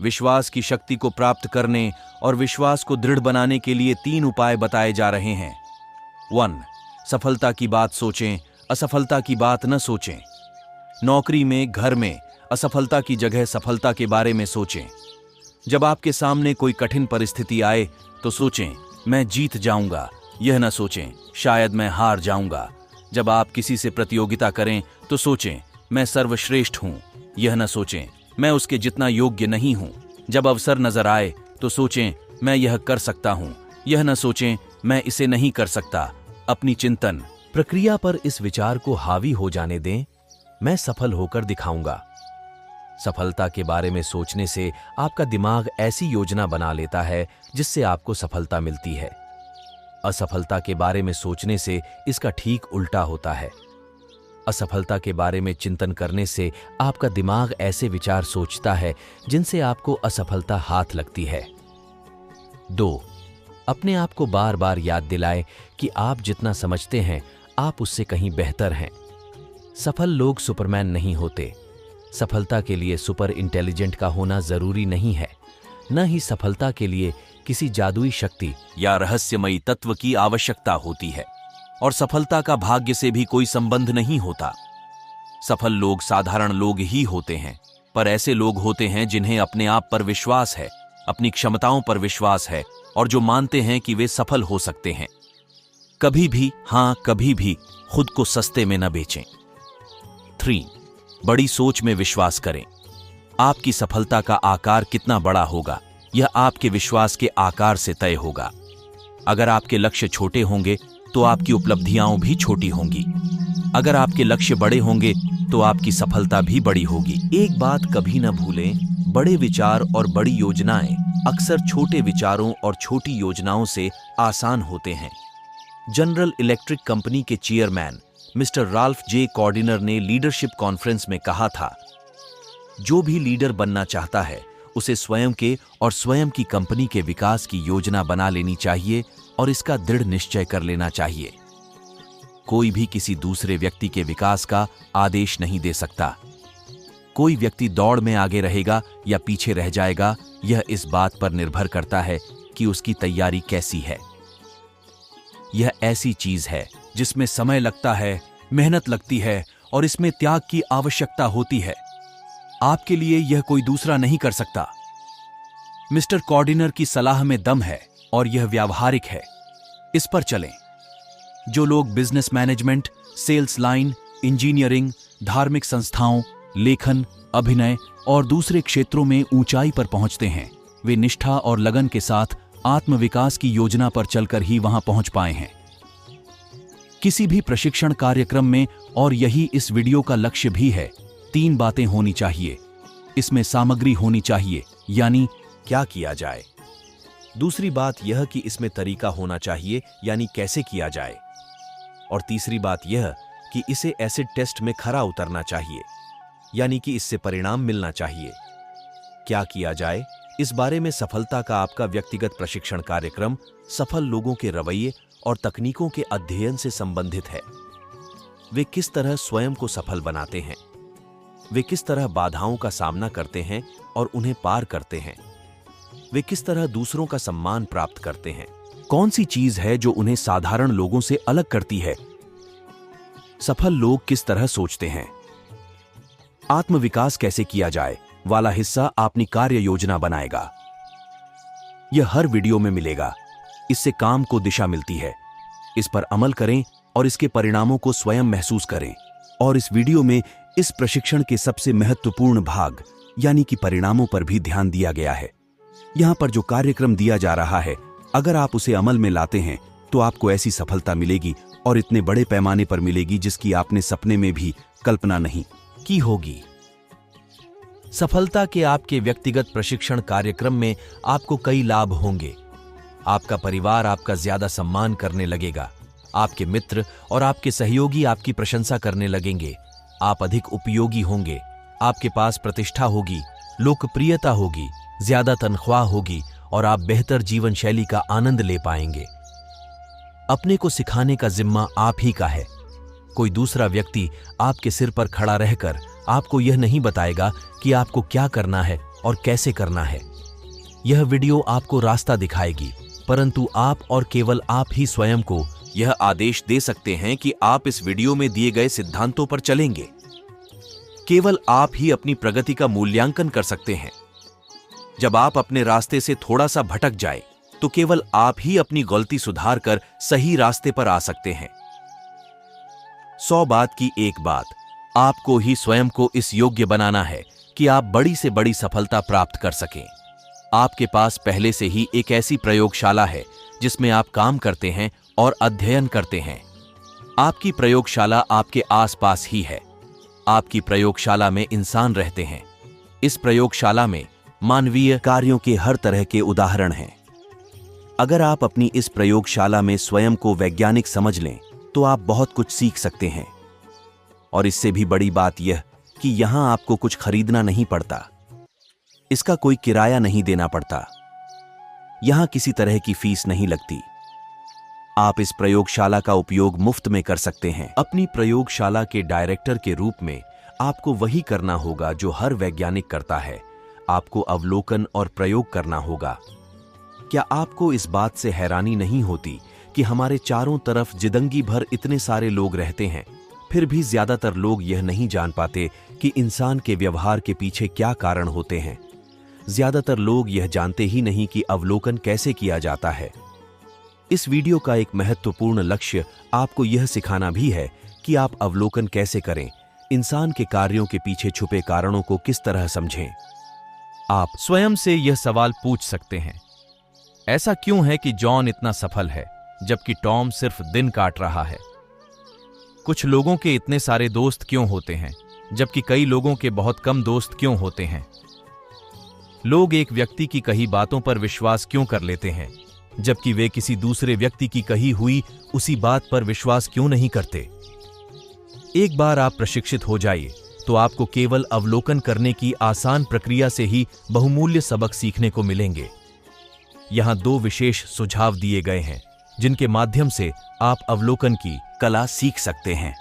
विश्वास की शक्ति को प्राप्त करने और विश्वास को दृढ़ बनाने के लिए 3 उपाय बताए जा रहे हैं। 1. सफलता की बात सोचें, असफलता की बात न सोचें। नौकरी में, घर में असफलता की जगह सफलता के बारे में सोचें। जब आपके सामने कोई कठिन परिस्थिति आए तो सोचें, मैं जीत जाऊंगा, यह न सोचें, शायद मैं हार जाऊंगा। जब आप किसी से प्रतियोगिता करें तो सोचें, मैं सर्वश्रेष्ठ हूं, यह न सोचें, मैं उसके जितना योग्य नहीं हूं। जब अवसर नजर आए तो सोचें, मैं यह कर सकता हूं, यह न सोचें, मैं इसे नहीं कर सकता। अपनी चिंतन प्रक्रिया पर इस विचार को हावी हो जाने दें, मैं सफल होकर दिखाऊंगा। सफलता के बारे में सोचने से आपका दिमाग ऐसी योजना बना लेता है जिससे आपको सफलता मिलती है। असफलता के बारे में सोचने से इसका ठीक उल्टा होता है। असफलता के बारे में चिंतन करने से आपका दिमाग ऐसे विचार सोचता है जिनसे आपको असफलता हाथ लगती है। 2. अपने आप को बार बार याद दिलाएं कि आप जितना समझते हैं आप उससे कहीं बेहतर हैं। सफल लोग सुपरमैन नहीं होते। सफलता के लिए सुपर इंटेलिजेंट का होना जरूरी नहीं है, न ही सफलता के लिए किसी जादुई शक्ति या रहस्यमयी तत्व की आवश्यकता होती है। और सफलता का भाग्य से भी कोई संबंध नहीं होता। सफल लोग साधारण लोग ही होते हैं, पर ऐसे लोग होते हैं जिन्हें अपने आप पर विश्वास है, अपनी क्षमताओं पर विश्वास है और जो मानते हैं कि वे सफल हो सकते हैं। कभी भी, हां कभी भी खुद को सस्ते में न बेचें। 3. बड़ी सोच में विश्वास करें। आपकी सफलता का आकार कितना बड़ा होगा, यह आपके विश्वास के आकार से तय होगा। अगर आपके लक्ष्य छोटे होंगे तो आपकी उपलब्धियां भी छोटी होंगी। अगर आपके लक्ष्य बड़े होंगे तो आपकी सफलता भी बड़ी होगी। एक बात कभी न भूलें, बड़े विचार और बड़ी योजनाएं अक्सर छोटे विचारों और छोटी योजनाओं से आसान होते हैं। जनरल इलेक्ट्रिक कंपनी के चेयरमैन मिस्टर राल्फ जे कॉर्डिनर ने लीडरशिप कॉन्फ्रेंस में कहा था, जो भी लीडर बनना चाहता है उसे स्वयं के और स्वयं की कंपनी के विकास की योजना बना लेनी चाहिए और इसका दृढ़ निश्चय कर लेना चाहिए। कोई भी किसी दूसरे व्यक्ति के विकास का आदेश नहीं दे सकता। कोई व्यक्ति दौड़ में आगे रहेगा या पीछे रह जाएगा, यह इस बात पर निर्भर करता है कि उसकी तैयारी कैसी है। यह ऐसी चीज है जिसमें समय लगता है, मेहनत लगती है और इसमें त्याग की आवश्यकता होती है। आपके लिए यह कोई दूसरा नहीं कर सकता। मिस्टर कॉर्डिनर की सलाह में दम है और यह व्यावहारिक है। इस पर चलें। जो लोग business management, sales line, engineering, धार्मिक संस्थाओं, लेखन, अभिनय और दूसरे क्षेत्रों में ऊंचाई पर पहुंचते हैं, वे निष्ठा और लगन के साथ आत्मविकास की योजना पर चलकर ही वहां पहुंच पाए हैं। किसी भी प्रशिक्षण कार्यक्रम में, और यही इस वीडियो का लक्ष्य भी है, 3 बातें होनी चाहिए। इसमें सामग्री होनी चाहिए, यानी क्या किया जाए। दूसरी बात यह कि इसमें तरीका होना चाहिए, यानी कैसे किया जाए। और तीसरी बात यह कि इसे एसिड टेस्ट में खरा उतरना चाहिए, यानी कि इससे परिणाम मिलना चाहिए। क्या किया जाए, इस बारे में सफलता का आपका व्यक्तिगत प्रशिक्षण कार्यक्रम सफल लोगों के रवैये और तकनीकों के अध्ययन से संबंधित है। वे किस तरह स्वयं को सफल बनाते हैं, वे किस तरह बाधाओं का सामना करते हैं और उन्हें पार करते हैं, वे किस तरह दूसरों का सम्मान प्राप्त करते हैं, कौन सी चीज है जो उन्हें साधारण लोगों से अलग करती है, सफल लोग किस तरह सोचते हैं, आत्मविकास कैसे किया जाए वाला हिस्सा अपनी कार्य योजना बनाएगा। यह हर वीडियो में मिलेगा। इससे काम को दिशा मिलती है। इस पर अमल करें और इसके परिणामों को स्वयं महसूस करें। और इस वीडियो में इस प्रशिक्षण के सबसे महत्वपूर्ण भाग यानी कि परिणामों पर भी ध्यान दिया गया है। यहां पर जो कार्यक्रम दिया जा रहा है, अगर आप उसे अमल में लाते हैं तो आपको ऐसी सफलता मिलेगी और इतने बड़े पैमाने पर मिलेगी जिसकी आपने सपने में भी कल्पना नहीं की होगी। सफलता के आपके व्यक्तिगत प्रशिक्षण कार्यक्रम में आपको कई लाभ होंगे। आपका परिवार आपका ज्यादा सम्मान करने लगेगा। आपके मित्र और आपके सहयोगी आपकी प्रशंसा करने लगेंगे। आप अधिक उपयोगी होंगे। आपके पास प्रतिष्ठा होगी, लोकप्रियता होगी, ज्यादा तनख्वाह होगी और आप बेहतर जीवन शैली का आनंद ले पाएंगे। अपने को सिखाने का जिम्मा आप ही का है। कोई दूसरा व्यक्ति आपके सिर पर खड़ा रहकर आपको यह नहीं बताएगा कि आपको क्या करना है और कैसे करना है। यह वीडियो आपको रास्ता दिखाएगी, परंतु आप और केवल आप ही स्वयं को यह आदेश दे सकते हैं कि आप इस वीडियो में दिए गए सिद्धांतों पर चलेंगे। केवल आप ही अपनी प्रगति का मूल्यांकन कर सकते हैं। जब आप अपने रास्ते से थोड़ा सा भटक जाए तो केवल आप ही अपनी गलती सुधार कर सही रास्ते पर आ सकते हैं। 100 बात की एक बात, आपको ही स्वयं को इस योग्य बनाना है कि आप बड़ी से बड़ी सफलता प्राप्त कर सकें। आपके पास पहले से ही एक ऐसी प्रयोगशाला है जिसमें आप काम करते हैं और अध्ययन करते हैं। आपकी प्रयोगशाला आपके आसपास ही है। आपकी प्रयोगशाला में इंसान रहते हैं। इस प्रयोगशाला में मानवीय कार्यों के हर तरह के उदाहरण हैं। अगर आप अपनी इस प्रयोगशाला में स्वयं को वैज्ञानिक समझ लें तो आप बहुत कुछ सीख सकते हैं। और इससे भी बड़ी बात यह कि यहां आपको कुछ खरीदना नहीं पड़ता। इसका कोई किराया नहीं देना पड़ता। यहां किसी तरह की फीस नहीं लगती। आप इस प्रयोगशाला का उपयोग मुफ्त में कर सकते हैं। अपनी प्रयोगशाला के डायरेक्टर के रूप में आपको वही करना होगा जो हर वैज्ञानिक करता है। आपको अवलोकन और प्रयोग करना होगा। क्या आपको इस बात से हैरानी नहीं होती कि हमारे चारों तरफ जिंदगी भर इतने सारे लोग रहते हैं, फिर भी ज्यादातर लोग यह नहीं जान पाते कि इंसान के व्यवहार के पीछे क्या कारण होते हैं। ज्यादातर लोग यह जानते ही नहीं कि अवलोकन कैसे किया जाता है। इस वीडियो का एक महत्वपूर्ण लक्ष्य आपको यह सिखाना भी है कि आप अवलोकन कैसे करें, इंसान के कार्यों के पीछे छुपे कारणों को किस तरह समझें। आप स्वयं से यह सवाल पूछ सकते हैं, ऐसा क्यों है कि जॉन इतना सफल है जबकि टॉम सिर्फ दिन काट रहा है? कुछ लोगों के इतने सारे दोस्त क्यों होते हैं जबकि कई लोगों के बहुत कम दोस्त क्यों होते हैं? लोग एक व्यक्ति की कही बातों पर विश्वास क्यों कर लेते हैं जबकि वे किसी दूसरे व्यक्ति की कही हुई उसी बात पर विश्वास क्यों नहीं करते? एक बार आप प्रशिक्षित हो जाइए तो आपको केवल अवलोकन करने की आसान प्रक्रिया से ही बहुमूल्य सबक सीखने को मिलेंगे। यहां 2 विशेष सुझाव दिए गए हैं जिनके माध्यम से आप अवलोकन की कला सीख सकते हैं।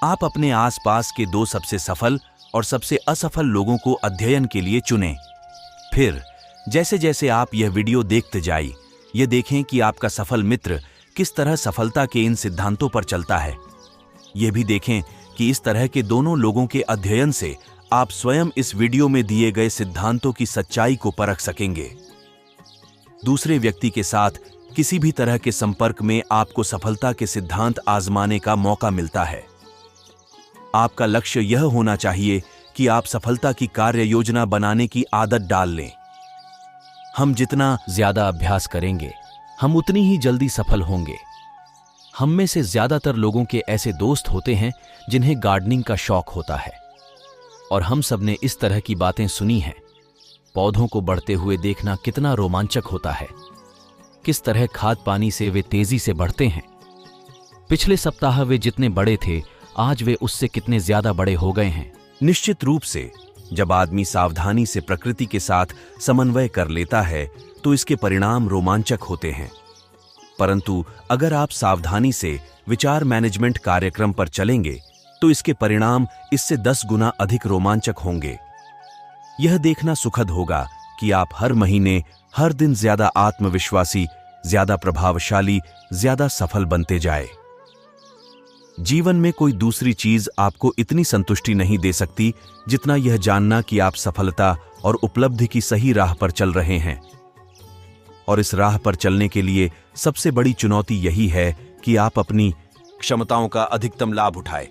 आप अपने आसपास के 2 सबसे सफल और सबसे असफल लोगों को अध्ययन के लिए चुनें। फिर जैसे जैसे आप यह वीडियो देखते जाइए, यह देखें कि आपका सफल मित्र किस तरह सफलता के इन सिद्धांतों पर चलता है। यह भी देखें कि इस तरह के दोनों लोगों के अध्ययन से आप स्वयं इस वीडियो में दिए गए सिद्धांतों की सच्चाई को परख सकेंगे। दूसरे व्यक्ति के साथ किसी भी तरह के संपर्क में आपको सफलता के सिद्धांत आजमाने का मौका मिलता है। आपका लक्ष्य यह होना चाहिए कि आप सफलता की कार्य योजना बनाने की आदत डाल लें। हम जितना ज्यादा अभ्यास करेंगे, हम उतनी ही जल्दी सफल होंगे। हम में से ज्यादातर लोगों के ऐसे दोस्त होते हैं जिन्हें गार्डनिंग का शौक होता है, और हम सब ने इस तरह की बातें सुनी हैं। पौधों को बढ़ते हुए देखना कितना रोमांचक होता है, किस तरह खाद पानी से वे तेजी से बढ़ते हैं। पिछले सप्ताह वे जितने बड़े थे, आज वे उससे कितने ज्यादा बड़े हो गए हैं। निश्चित रूप से जब आदमी सावधानी से प्रकृति के साथ समन्वय कर लेता है तो इसके परिणाम रोमांचक होते हैं। परंतु अगर आप सावधानी से विचार मैनेजमेंट कार्यक्रम पर चलेंगे तो इसके परिणाम इससे 10 गुना अधिक रोमांचक होंगे। यह देखना सुखद होगा कि आप हर महीने, हर दिन ज्यादा आत्मविश्वासी, ज्यादा प्रभावशाली, ज्यादा सफल बनते जाए। जीवन में कोई दूसरी चीज आपको इतनी संतुष्टि नहीं दे सकती जितना यह जानना कि आप सफलता और उपलब्धि की सही राह पर चल रहे हैं। और इस राह पर चलने के लिए सबसे बड़ी चुनौती यही है कि आप अपनी क्षमताओं का अधिकतम लाभ उठाएं।